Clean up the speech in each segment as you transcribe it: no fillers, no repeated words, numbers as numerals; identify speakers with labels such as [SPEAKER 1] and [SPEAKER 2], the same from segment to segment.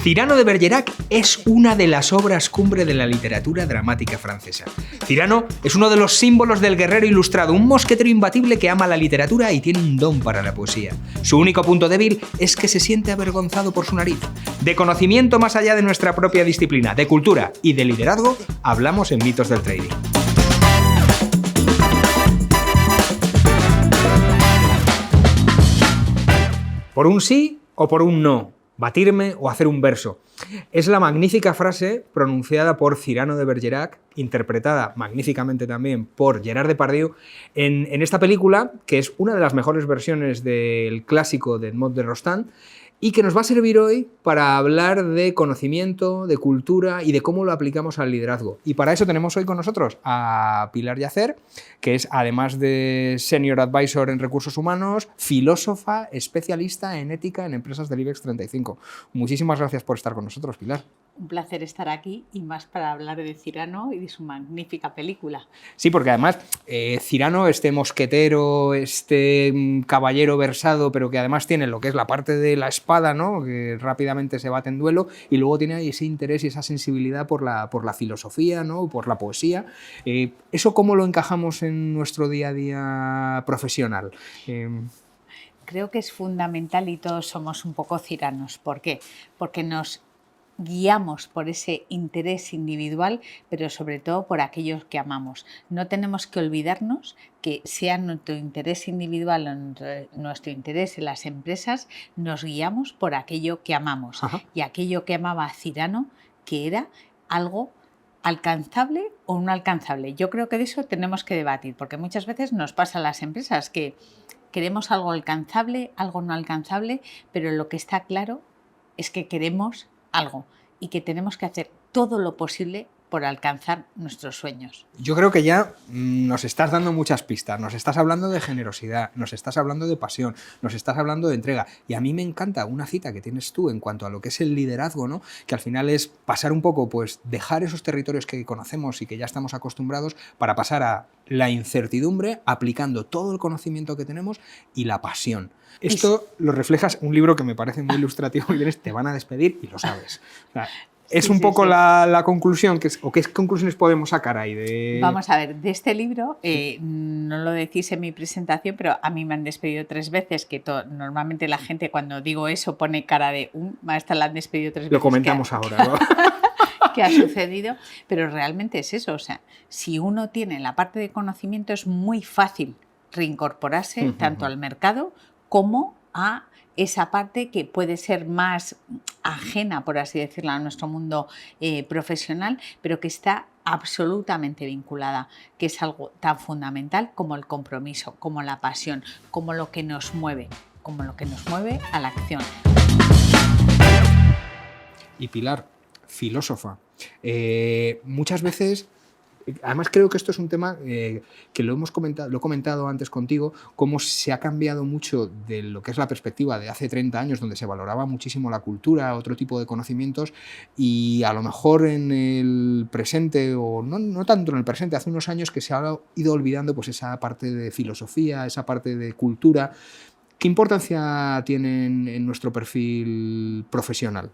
[SPEAKER 1] Cyrano de Bergerac es una de las obras cumbre de la literatura dramática francesa. Cyrano es uno de los símbolos del guerrero ilustrado, un mosquetero imbatible que ama la literatura y tiene un don para la poesía. Su único punto débil es que se siente avergonzado por su nariz. De conocimiento más allá de nuestra propia disciplina, de cultura y de liderazgo, hablamos en Mitos del Trading. ¿Por un sí o por un no? ¿Batirme o hacer un verso? Es la magnífica frase pronunciada por Cyrano de Bergerac, interpretada magníficamente también por Gerard Depardieu, en esta película, que es una de las mejores versiones del clásico de Edmond de Rostand, y que nos va a servir hoy para hablar de conocimiento, de cultura y de cómo lo aplicamos al liderazgo. Y para eso tenemos hoy con nosotros a Pilar Yacer, que es, además de Senior Advisor en Recursos Humanos, filósofa, especialista en ética en empresas del IBEX 35. Muchísimas gracias por estar con nosotros, Pilar.
[SPEAKER 2] Un placer estar aquí y más para hablar de Cyrano y de su magnífica película.
[SPEAKER 1] Sí, porque además Cyrano, este mosquetero, este caballero versado, pero que además tiene lo que es la parte de la espada, ¿no?, que rápidamente se bate en duelo, y luego tiene ahí ese interés y esa sensibilidad por la filosofía, ¿no?, por la poesía. ¿Eso cómo lo encajamos en nuestro día a día profesional?
[SPEAKER 2] Creo que es fundamental y todos somos un poco ciranos. ¿Por qué? Porque nos guiamos por ese interés individual, pero sobre todo por aquellos que amamos. No tenemos que olvidarnos que sea nuestro interés individual o nuestro interés en las empresas, nos guiamos por aquello que amamos.
[SPEAKER 1] Ajá.
[SPEAKER 2] Y aquello que amaba Cyrano, que era algo alcanzable o no alcanzable. Yo creo que de eso tenemos que debatir, porque muchas veces nos pasa a las empresas que queremos algo alcanzable, algo no alcanzable, pero lo que está claro es que queremos algo y que tenemos que hacer todo lo posible por alcanzar nuestros sueños.
[SPEAKER 1] Yo creo que ya nos estás dando muchas pistas, nos estás hablando de generosidad, nos estás hablando de pasión, nos estás hablando de entrega, y a mí me encanta una cita que tienes tú en cuanto a lo que es el liderazgo, ¿no?, que al final es pasar un poco, pues dejar esos territorios que conocemos y que ya estamos acostumbrados para pasar a la incertidumbre, aplicando todo el conocimiento que tenemos y la pasión. Esto lo reflejas en un libro que me parece muy ilustrativo, y tienes Te van a despedir y lo sabes. O sea, es un poco la conclusión, o qué conclusiones podemos sacar ahí de...
[SPEAKER 2] Vamos a ver, de este libro, no lo decís en mi presentación, pero a mí me han despedido 3 veces, que normalmente la gente cuando digo eso pone cara de maestra, la han despedido 3 veces.
[SPEAKER 1] Lo comentamos ahora, ¿no?
[SPEAKER 2] Que ha sucedido, pero realmente es eso. O sea, si uno tiene la parte de conocimiento, es muy fácil reincorporarse tanto al mercado como a esa parte que puede ser más ajena, por así decirlo, a nuestro mundo profesional, pero que está absolutamente vinculada, que es algo tan fundamental como el compromiso, como la pasión, como lo que nos mueve a la acción.
[SPEAKER 1] Y Pilar, filósofa. Muchas veces, además creo que esto es un tema que lo he comentado antes contigo, cómo se ha cambiado mucho de lo que es la perspectiva de hace 30 años, donde se valoraba muchísimo la cultura, otro tipo de conocimientos, y a lo mejor en el presente, o no tanto en el presente, hace unos años que se ha ido olvidando pues esa parte de filosofía, esa parte de cultura. ¿Qué importancia tienen en nuestro perfil profesional?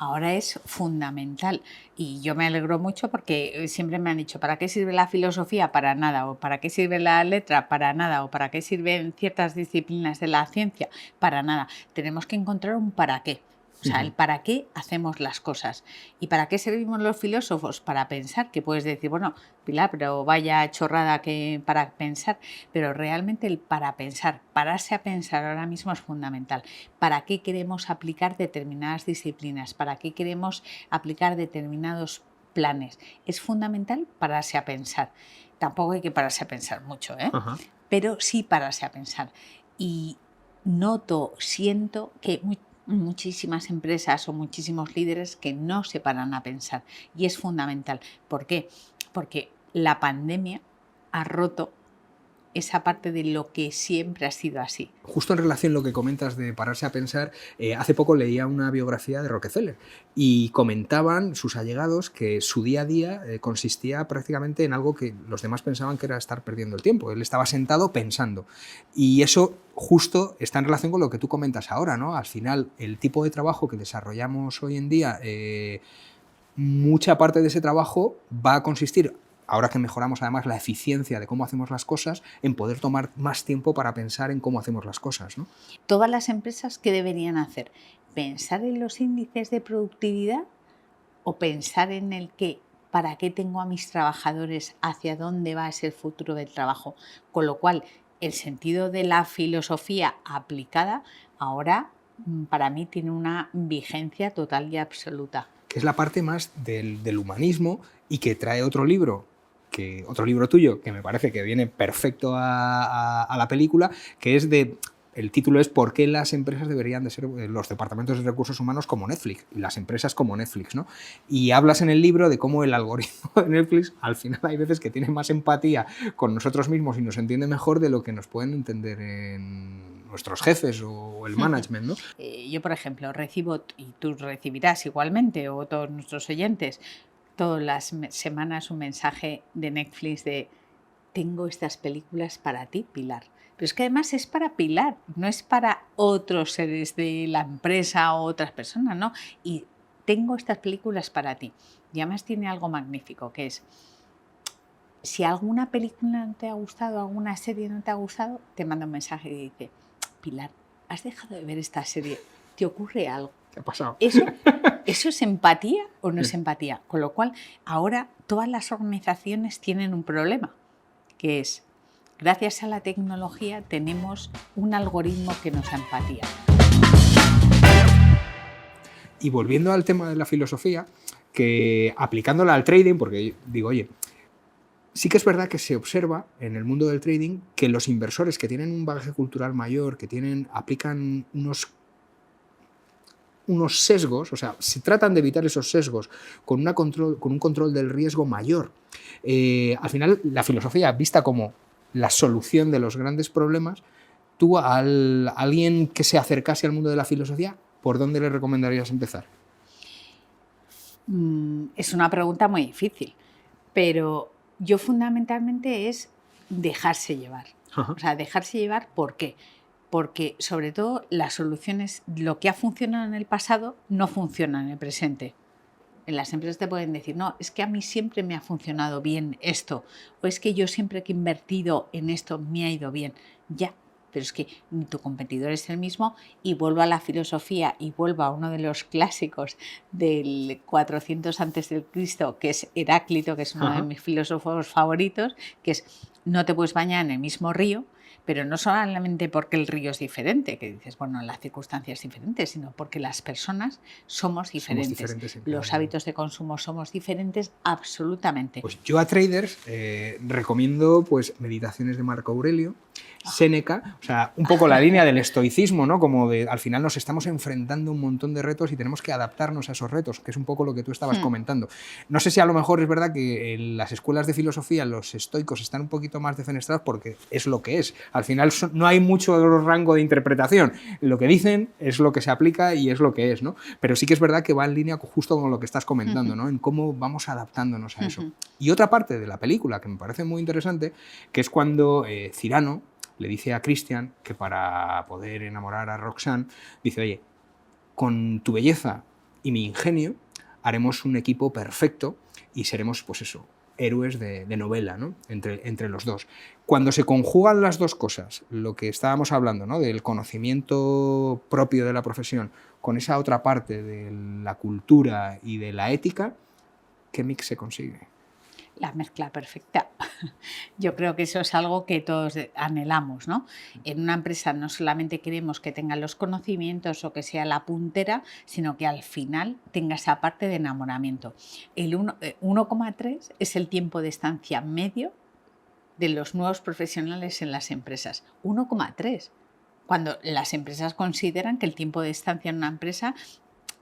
[SPEAKER 2] Ahora es fundamental y yo me alegro mucho porque siempre me han dicho, ¿para qué sirve la filosofía? Para nada. O ¿para qué sirve la letra? Para nada. O ¿para qué sirven ciertas disciplinas de la ciencia? Para nada. Tenemos que encontrar un para qué. O sea, el para qué hacemos las cosas. ¿Y para qué servimos los filósofos? Para pensar, que puedes decir, bueno, Pilar, pero vaya chorrada que para pensar, pero realmente el para pensar, pararse a pensar ahora mismo es fundamental. ¿Para qué queremos aplicar determinadas disciplinas? ¿Para qué queremos aplicar determinados planes? Es fundamental pararse a pensar. Tampoco hay que pararse a pensar mucho, pero sí pararse a pensar. Y siento que muchísimas empresas o muchísimos líderes que no se paran a pensar, y es fundamental. ¿Por qué? Porque la pandemia ha roto esa parte de lo que siempre ha sido así.
[SPEAKER 1] Justo en relación a lo que comentas de pararse a pensar, hace poco leía una biografía de Rockefeller y comentaban sus allegados que su día a día consistía prácticamente en algo que los demás pensaban que era estar perdiendo el tiempo. Él estaba sentado pensando. Y eso justo está en relación con lo que tú comentas ahora, ¿no? Al final, el tipo de trabajo que desarrollamos hoy en día, mucha parte de ese trabajo va a consistir, ahora que mejoramos además la eficiencia de cómo hacemos las cosas, en poder tomar más tiempo para pensar en cómo hacemos las cosas, ¿no?
[SPEAKER 2] Todas las empresas, ¿qué deberían hacer? ¿Pensar en los índices de productividad o pensar en el que para qué tengo a mis trabajadores, hacia dónde va ese futuro del trabajo? Con lo cual, el sentido de la filosofía aplicada ahora para mí tiene una vigencia total y absoluta.
[SPEAKER 1] Que es la parte más del humanismo y que trae otro libro tuyo, que me parece que viene perfecto a la película, que es el título es ¿Por qué las empresas deberían de ser los departamentos de recursos humanos como Netflix? Y las empresas como Netflix, ¿no? Y hablas en el libro de cómo el algoritmo de Netflix, al final hay veces que tiene más empatía con nosotros mismos y nos entiende mejor de lo que nos pueden entender en nuestros jefes o el management, ¿no?
[SPEAKER 2] Yo, por ejemplo, recibo, y tú recibirás igualmente, o todos nuestros oyentes, todas las semanas un mensaje de Netflix de tengo estas películas para ti, Pilar. Pero es que además es para Pilar, no es para otros seres de la empresa o otras personas, ¿no? Y tengo estas películas para ti. Y además tiene algo magnífico, que es, si alguna película no te ha gustado, alguna serie no te ha gustado, te manda un mensaje y dice, Pilar, ¿has dejado de ver esta serie? ¿Te ocurre algo?
[SPEAKER 1] ¿Qué ha pasado?
[SPEAKER 2] ¿Eso es empatía o no es empatía? Con lo cual, ahora todas las organizaciones tienen un problema, que es, gracias a la tecnología tenemos un algoritmo que nos da empatía.
[SPEAKER 1] Y volviendo al tema de la filosofía, que aplicándola al trading, porque digo, oye, sí que es verdad que se observa en el mundo del trading que los inversores que tienen un bagaje cultural mayor, aplican unos sesgos, o sea, se tratan de evitar esos sesgos con un control del riesgo mayor. Al final, la filosofía, vista como la solución de los grandes problemas, tú a alguien que se acercase al mundo de la filosofía, ¿por dónde le recomendarías empezar?
[SPEAKER 2] Es una pregunta muy difícil, pero yo fundamentalmente es dejarse llevar.
[SPEAKER 1] Ajá.
[SPEAKER 2] O sea, dejarse llevar, ¿por qué? Porque sobre todo las soluciones, lo que ha funcionado en el pasado no funciona en el presente. En las empresas te pueden decir, no, es que a mí siempre me ha funcionado bien esto, o es que yo siempre que he invertido en esto me ha ido bien. Ya, pero es que tu competidor es el mismo, y vuelvo a la filosofía y vuelvo a uno de los clásicos del 400 antes del Cristo, que es Heráclito, que es uno de mis filósofos favoritos, que es no te puedes bañar en el mismo río, pero no solamente porque el río es diferente, que dices, bueno, la circunstancia es diferente, sino porque las personas somos diferentes. Los hábitos de consumo somos diferentes absolutamente.
[SPEAKER 1] Pues yo a traders recomiendo pues, meditaciones de Marco Aurelio, Séneca, o sea, un poco la línea del estoicismo, ¿no? Como de al final nos estamos enfrentando a un montón de retos y tenemos que adaptarnos a esos retos, que es un poco lo que tú estabas comentando. No sé si a lo mejor es verdad que en las escuelas de filosofía los estoicos están un poquito más defenestrados porque es lo que es. Al final no hay mucho rango de interpretación. Lo que dicen es lo que se aplica y es lo que es, ¿no? Pero sí que es verdad que va en línea justo con lo que estás comentando, ¿no? En cómo vamos adaptándonos a eso. Y otra parte de la película que me parece muy interesante, que es cuando Cyrano le dice a Christian que para poder enamorar a Roxanne, dice, oye, con tu belleza y mi ingenio haremos un equipo perfecto y seremos, pues eso, héroes de novela, ¿no? Entre los dos. Cuando se conjugan las dos cosas, lo que estábamos hablando, ¿no? Del conocimiento propio de la profesión con esa otra parte de la cultura y de la ética, ¿qué mix se consigue?
[SPEAKER 2] La mezcla perfecta. Yo creo que eso es algo que todos anhelamos, ¿no? En una empresa no solamente queremos que tenga los conocimientos o que sea la puntera, sino que al final tenga esa parte de enamoramiento. El 1,3 es el tiempo de estancia medio de los nuevos profesionales en las empresas. 1,3. Cuando las empresas consideran que el tiempo de estancia en una empresa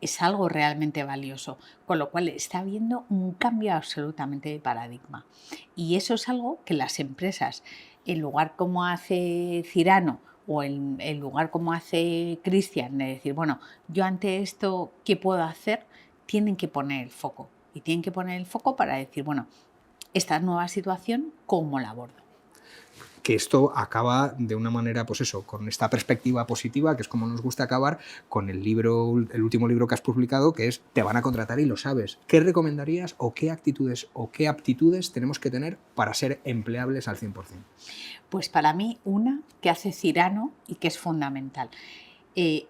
[SPEAKER 2] es algo realmente valioso, con lo cual está habiendo un cambio absolutamente de paradigma. Y eso es algo que las empresas en lugar como hace Cyrano o en lugar como hace Christian, de decir, bueno, yo ante esto, ¿qué puedo hacer? Tienen que poner el foco. Y tienen que poner el foco para decir, bueno, esta nueva situación, ¿cómo la abordo?
[SPEAKER 1] Que esto acaba de una manera, pues eso, con esta perspectiva positiva, que es como nos gusta acabar, con el libro, el último libro que has publicado, que es Te van a contratar y lo sabes. ¿Qué recomendarías o qué actitudes o qué aptitudes tenemos que tener para ser empleables al 100%?
[SPEAKER 2] Pues para mí, una que hace Cyrano y que es fundamental.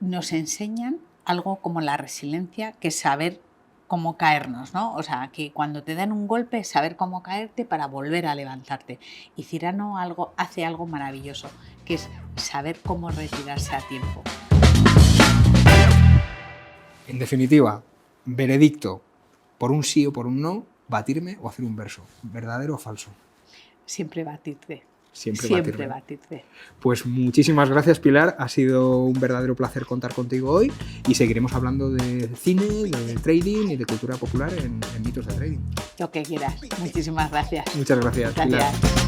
[SPEAKER 2] Nos enseñan algo como la resiliencia, que es saber cómo caernos, ¿no? O sea, que cuando te dan un golpe, saber cómo caerte para volver a levantarte. Y Cyrano hace algo maravilloso, que es saber cómo retirarse a tiempo.
[SPEAKER 1] En definitiva, veredicto, por un sí o por un no, batirme o hacer un verso. ¿Verdadero o falso?
[SPEAKER 2] Siempre batirte.
[SPEAKER 1] Siempre
[SPEAKER 2] batirte.
[SPEAKER 1] Pues muchísimas gracias, Pilar. Ha sido un verdadero placer contar contigo hoy y seguiremos hablando de cine, de trading y de cultura popular en Mitos de Trading.
[SPEAKER 2] Lo que quieras. Muchísimas gracias.
[SPEAKER 1] Muchas gracias, Pilar.